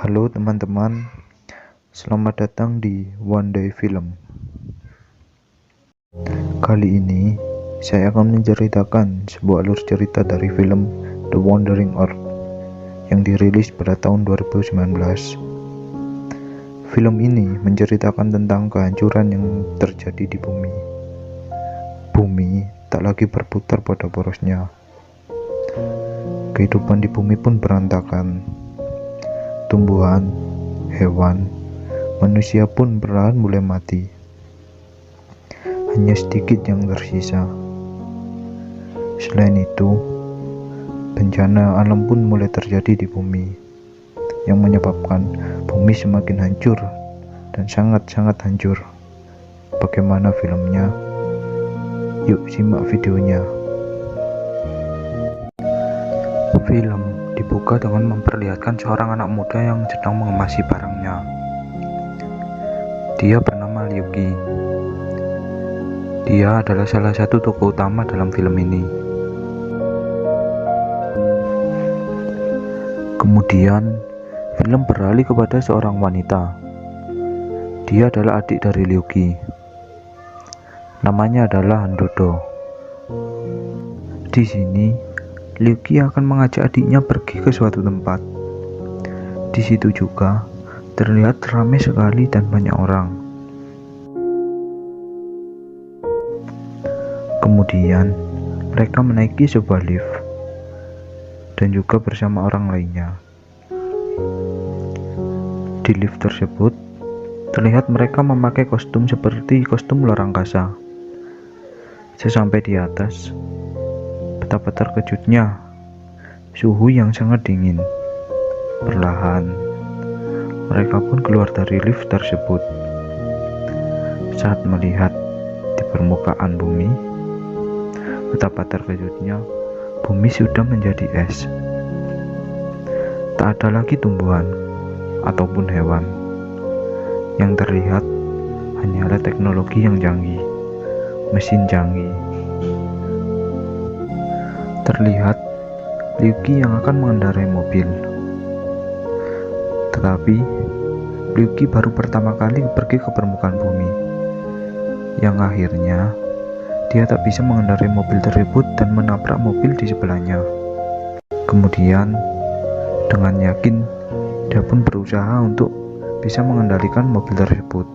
Halo teman-teman, selamat datang di One Day Film. Kali ini saya akan menceritakan sebuah alur cerita dari film The Wandering Earth yang dirilis pada tahun 2019. Film ini menceritakan tentang kehancuran yang terjadi di bumi. Bumi tak lagi berputar pada porosnya. Kehidupan di bumi pun berantakan. Tumbuhan, hewan, manusia pun perlahan mulai mati. Hanya sedikit yang tersisa. Selain itu, bencana alam pun mulai terjadi di bumi, yang menyebabkan bumi semakin hancur dan sangat-sangat hancur. Bagaimana filmnya? Yuk simak videonya. Film dibuka dengan memperlihatkan seorang anak muda yang sedang mengemasi barangnya. Dia bernama Ryuki. Dia adalah salah satu tokoh utama dalam film ini. Kemudian, film beralih kepada seorang wanita. Dia adalah adik dari Ryuki. Namanya adalah Handodo. Di sini, Ryuki akan mengajak adiknya pergi ke suatu tempat. Di situ juga terlihat ramai sekali dan banyak orang. Kemudian mereka menaiki sebuah lift dan juga bersama orang lainnya. Di lift tersebut terlihat mereka memakai kostum seperti kostum luar angkasa. Sesampai di atas, betapa terkejutnya suhu yang sangat dingin. Perlahan mereka pun keluar dari lift tersebut. Saat melihat di permukaan bumi, betapa terkejutnya bumi sudah menjadi es. Tak ada lagi tumbuhan ataupun hewan. Yang terlihat hanyalah teknologi yang canggih, mesin canggih. Terlihat Ryuki yang akan mengendarai mobil. Tetapi Ryuki baru pertama kali pergi ke permukaan bumi, yang akhirnya dia tak bisa mengendarai mobil tersebut dan menabrak mobil di sebelahnya. Kemudian dengan yakin dia pun berusaha untuk bisa mengendalikan mobil tersebut.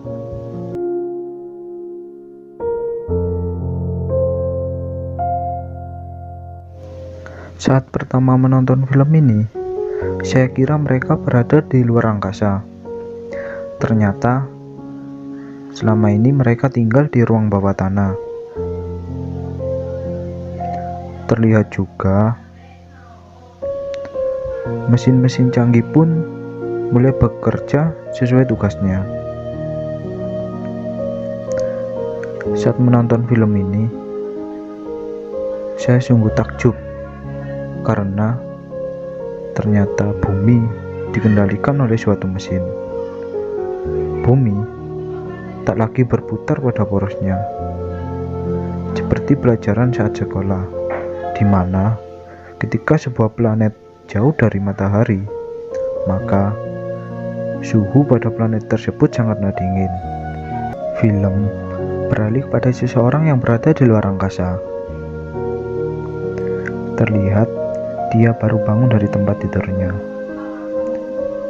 Saat pertama menonton film ini, saya kira mereka berada di luar angkasa. Ternyata selama ini mereka tinggal di ruang bawah tanah. Terlihat juga mesin-mesin canggih pun mulai bekerja sesuai tugasnya. Saat menonton film ini, saya sungguh takjub karena ternyata bumi dikendalikan oleh suatu mesin. Bumi tak lagi berputar pada porosnya, seperti pelajaran saat sekolah, di mana ketika sebuah planet jauh dari matahari, maka suhu pada planet tersebut sangatlah dingin. Film beralih pada seseorang yang berada di luar angkasa. Terlihat dia baru bangun dari tempat tidurnya.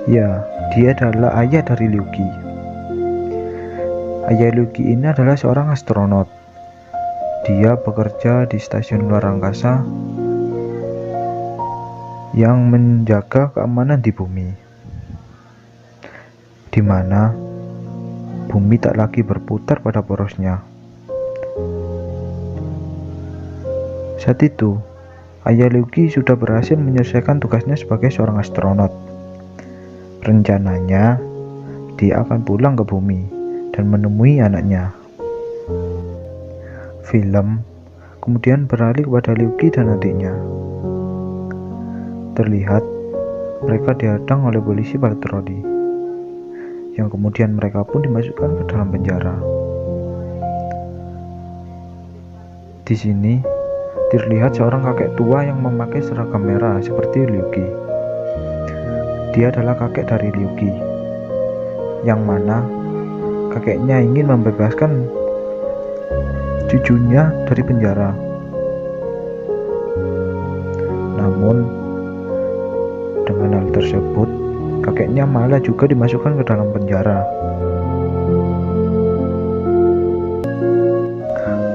Ya, dia adalah ayah dari Ryuki. Ayah Ryuki ini adalah seorang astronot. Dia bekerja di stasiun luar angkasa yang menjaga keamanan di bumi, di mana bumi tak lagi berputar pada porosnya. Saat itu, ayah Ryuki sudah berhasil menyelesaikan tugasnya sebagai seorang astronot. Rencananya, dia akan pulang ke bumi dan menemui anaknya. Film kemudian beralih kepada Ryuki dan adiknya. Terlihat mereka dihadang oleh polisi patroli, yang kemudian mereka pun dimasukkan ke dalam penjara. Di sini terlihat seorang kakek tua yang memakai seragam merah seperti Ryuki. dia adalah kakek dari Ryuki, yang mana kakeknya ingin membebaskan cucunya dari penjara. Namun dengan hal tersebut, kakeknya malah juga dimasukkan ke dalam penjara.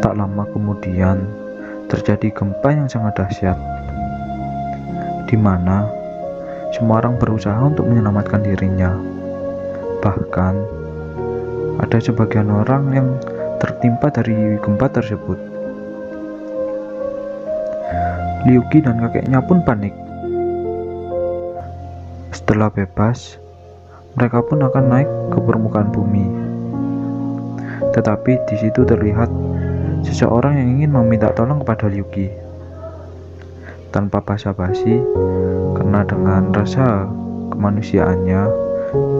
Tak lama kemudian terjadi gempa yang sangat dahsyat, di mana semua orang berusaha untuk menyelamatkan dirinya. Bahkan ada sebagian orang yang tertimpa dari gempa tersebut. Ryuki dan kakeknya pun panik. Setelah bebas, mereka pun akan naik ke permukaan bumi. Tetapi di situ terlihat seseorang yang ingin meminta tolong kepada Ryuki. Tanpa basa-basi, karena dengan rasa kemanusiaannya,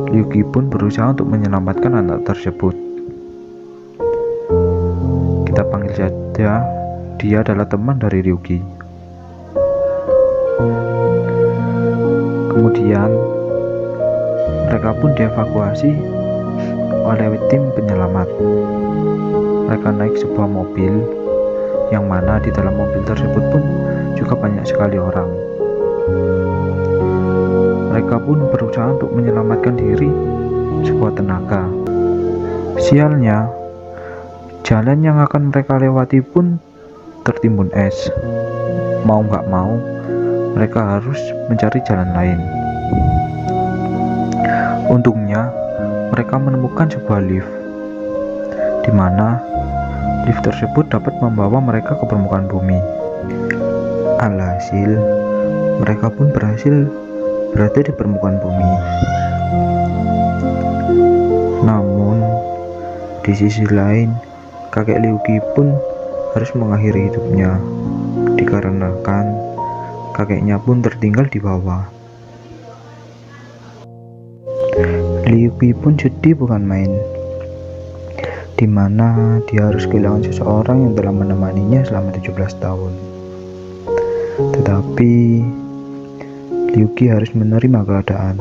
Ryuki pun berusaha untuk menyelamatkan anak tersebut. Kita panggil saja dia adalah teman dari Ryuki. Kemudian mereka pun dievakuasi oleh tim penyelamat. Mereka naik sebuah mobil, yang mana di dalam mobil tersebut pun juga banyak sekali orang. Mereka pun berusaha untuk menyelamatkan diri sekuat tenaga. Sialnya, jalan yang akan mereka lewati pun tertimbun es. Mau nggak mau, mereka harus mencari jalan lain. Untungnya, mereka menemukan sebuah lift, di mana lift tersebut dapat membawa mereka ke permukaan bumi. Alhasil, mereka pun berhasil berada di permukaan bumi. Namun, di sisi lain, kakek Ryuki pun harus mengakhiri hidupnya, dikarenakan kakeknya pun tertinggal di bawah. Ryuki pun sedih bukan main, di mana dia harus kehilangan seseorang yang telah menemaninya selama 17 tahun. Tetapi Ryuki harus menerima keadaan.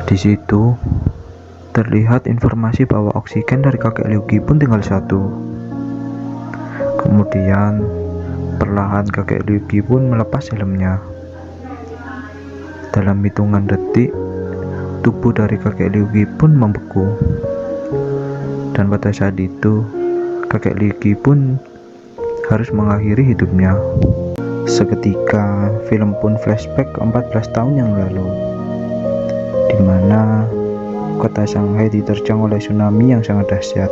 Di situ terlihat informasi bahwa oksigen dari kakek Ryuki pun tinggal 1. Kemudian perlahan kakek Ryuki pun melepas helmnya. Dalam hitungan detik, tubuh dari kakek Ryuki pun membeku. Dan pada saat itu, kakek Ryuki pun harus mengakhiri hidupnya. Seketika, film pun flashback ke 14 tahun yang lalu, di mana kota Shanghai diterjang oleh tsunami yang sangat dahsyat.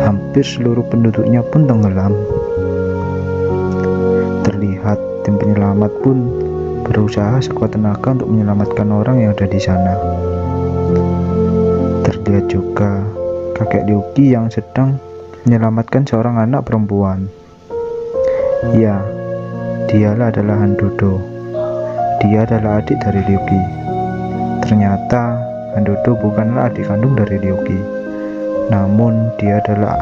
Hampir seluruh penduduknya pun tenggelam. Terlihat tim penyelamat pun berusaha sekuat tenaga untuk menyelamatkan orang yang ada di sana. Terlihat juga kakek Ryuki yang sedang menyelamatkan seorang anak perempuan. Ya, dialah adalah Handodo. Dia adalah adik dari Ryuki. Ternyata Handodo bukanlah adik kandung dari Ryuki, namun dia adalah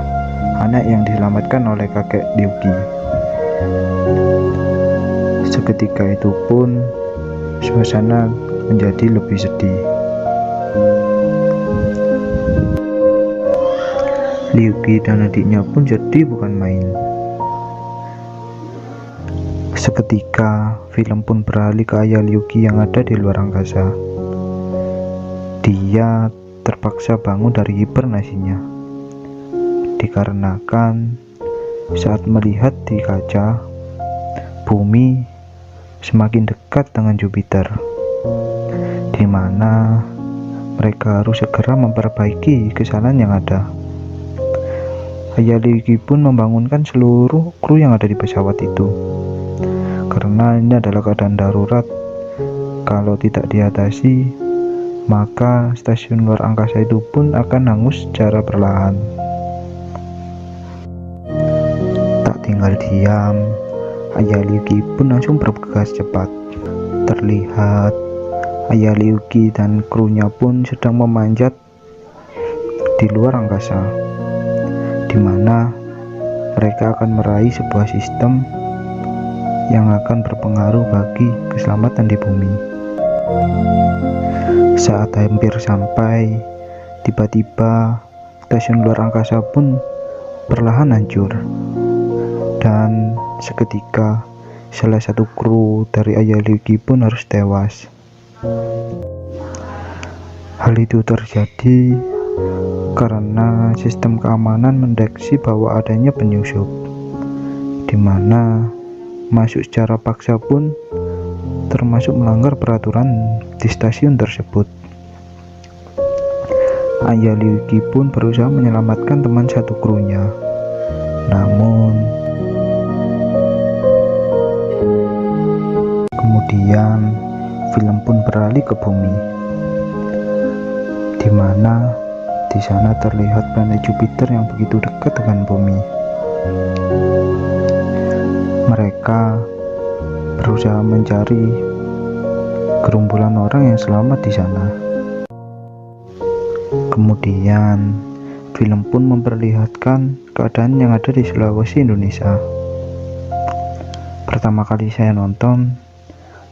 anak yang diselamatkan oleh kakek Ryuki. Seketika itu pun suasana menjadi lebih sedih. Ryuki dan adiknya pun sedih bukan main. Seketika film pun beralih ke ayah Ryuki yang ada di luar angkasa. Dia terpaksa bangun dari hibernasinya, dikarenakan saat melihat di kaca, bumi semakin dekat dengan Jupiter, di mana mereka harus segera memperbaiki kesalahan yang ada. Ayah Ryuki pun membangunkan seluruh kru yang ada di pesawat itu, karena ini adalah keadaan darurat. Kalau tidak diatasi, maka stasiun luar angkasa itu pun akan hangus secara perlahan. Tak tinggal diam, ayah Ryuki pun langsung bergegas cepat. Terlihat ayah Ryuki dan krunya pun sedang memanjat di luar angkasa, di mana mereka akan meraih sebuah sistem yang akan berpengaruh bagi keselamatan di bumi. Saat hampir sampai, tiba-tiba stasiun luar angkasa pun perlahan hancur, dan seketika salah satu kru dari Ayalyuki pun harus tewas. Hal itu terjadi karena sistem keamanan mendeteksi bahwa adanya penyusup, di mana masuk secara paksa pun termasuk melanggar peraturan di stasiun tersebut. Ayalyuki pun berusaha menyelamatkan teman satu krunya, namun kemudian film pun beralih ke bumi, di mana di sana terlihat planet Jupiter yang begitu dekat dengan bumi. Mereka berusaha mencari gerombolan orang yang selamat di sana. Kemudian film pun memperlihatkan keadaan yang ada di Sulawesi, Indonesia. Pertama kali saya nonton,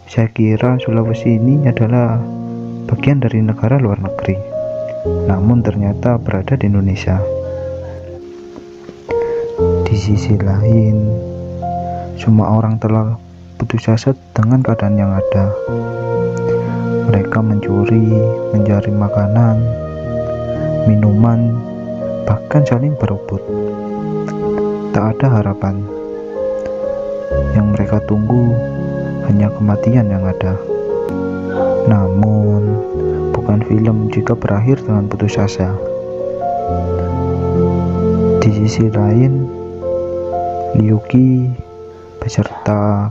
saya kira Sulawesi ini adalah bagian dari negara luar negeri, namun ternyata berada di Indonesia. Di sisi lain, semua orang telah putus asa dengan keadaan yang ada. Mereka mencari makanan, minuman, bahkan saling berebut. Tak ada harapan. Yang mereka tunggu hanya kematian yang ada. Namun, bukan film jika berakhir dengan putus asa. Di sisi lain, Ryuki beserta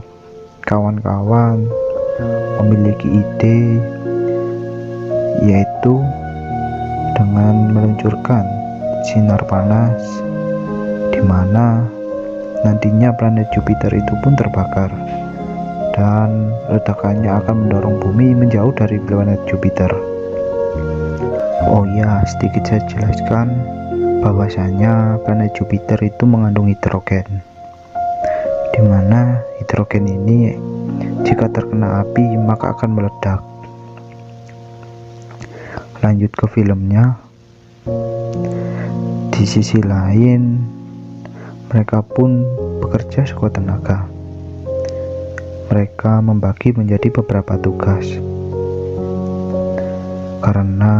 kawan-kawan memiliki ide, yaitu dengan meluncurkan sinar panas, di mana nantinya planet Jupiter itu pun terbakar, dan ledakannya akan mendorong bumi menjauh dari planet Jupiter. Oh ya, sedikit saya jelaskan bahwasanya planet Jupiter itu mengandung hidrogen, di mana hidrogen ini jika terkena api maka akan meledak. Lanjut ke filmnya. Di sisi lain, mereka pun bekerja sekuat tenaga. Mereka membagi menjadi beberapa tugas, karena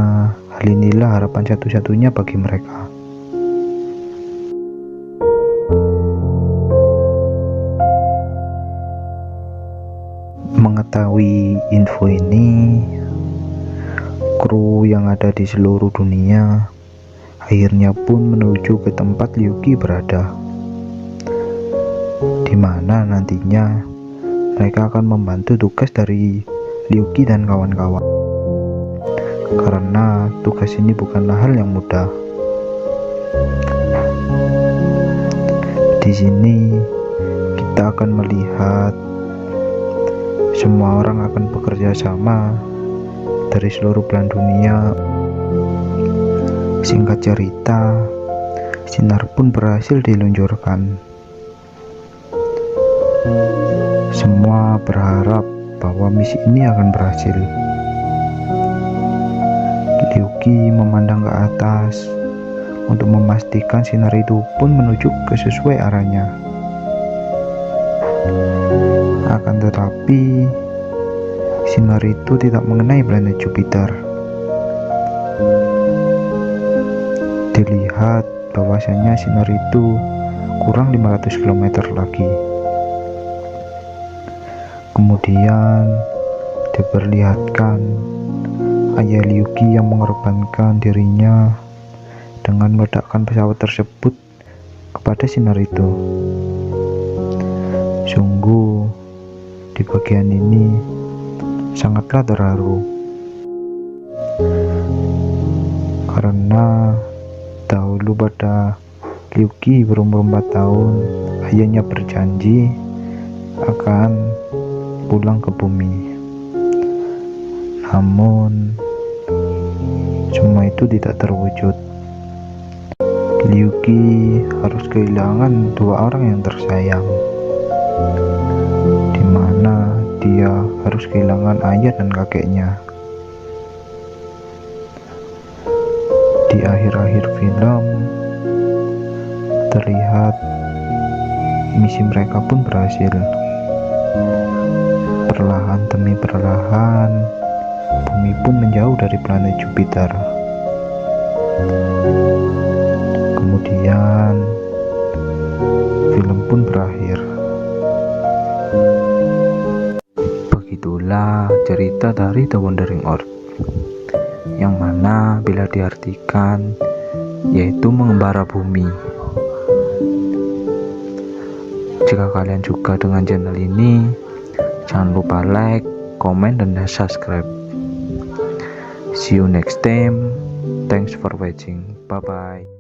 hal inilah harapan satu-satunya bagi mereka. Mengetahui info ini, kru yang ada di seluruh dunia akhirnya pun menuju ke tempat Ryuki berada, di mana nantinya mereka akan membantu tugas dari Ryuki dan kawan-kawan, karena tugas ini bukanlah hal yang mudah. Di sini kita akan melihat semua orang akan bekerja sama dari seluruh belahan dunia. Singkat cerita, sinar pun berhasil diluncurkan. Semua berharap bahwa misi ini akan berhasil. Ryuki memandang ke atas untuk memastikan sinar itu pun menuju ke sesuai arahnya. Akan tetapi, sinar itu tidak mengenai planet Jupiter. Dilihat bahwasanya sinar itu kurang 500 km lagi. Kemudian diperlihatkan Ayalyuki yang mengorbankan dirinya dengan meledakkan pesawat tersebut kepada sinar itu. Sungguh, di bagian ini sangatlah terharu, karena dahulu pada Ryuki berumur 4 tahun, ayahnya berjanji akan pulang ke bumi. Namun semua itu tidak terwujud. Ryuki harus kehilangan 2 orang yang tersayang. dia harus kehilangan ayah dan kakeknya. Di akhir-akhir film terlihat misi mereka pun berhasil. Perlahan demi perlahan, bumi pun menjauh dari planet Jupiter. Kemudian film pun berakhir. Begitulah cerita dari The Wandering Earth, yang mana bila diartikan yaitu mengembara bumi. Jika kalian suka dengan channel ini, jangan lupa like, comment, dan subscribe. See you next time. Thanks for watching. Bye bye.